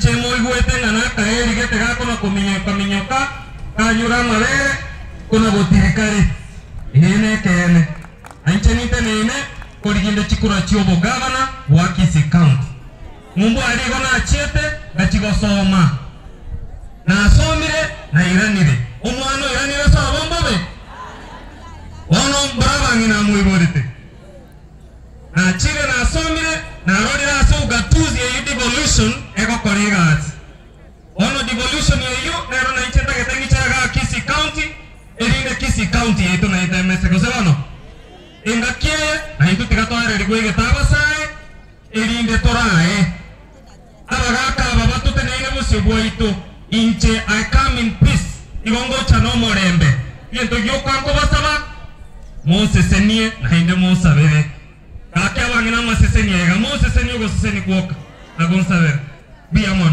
chemo igwete ngana kaeri gete gakona kuminyoka kanyura mabere kuna gotirikari ene kene anchenite nene koriginde chikura chiobo gavana wa Kisii County mumbu aligona achete gachigosoma na asomire na iranire umwana iranire sa bombobe ono brava ngina muiborite na chire na asomire na rodira so gatuzi ya devolution eko korigas ono devolution yo nero na icheta getangi chaga Kisii County erinde Kisii County yetu na itemese kosebano ingakie na itu tikatware rigwege tabasai erinde torae abagaka babatu tenene busibwo itu inche I come in peace igongo chano morembe yento yokango basaba mosesenie na inde mosabere kake abangina masesenie ga mosesenie go sesenie kuoka agonsaber biamo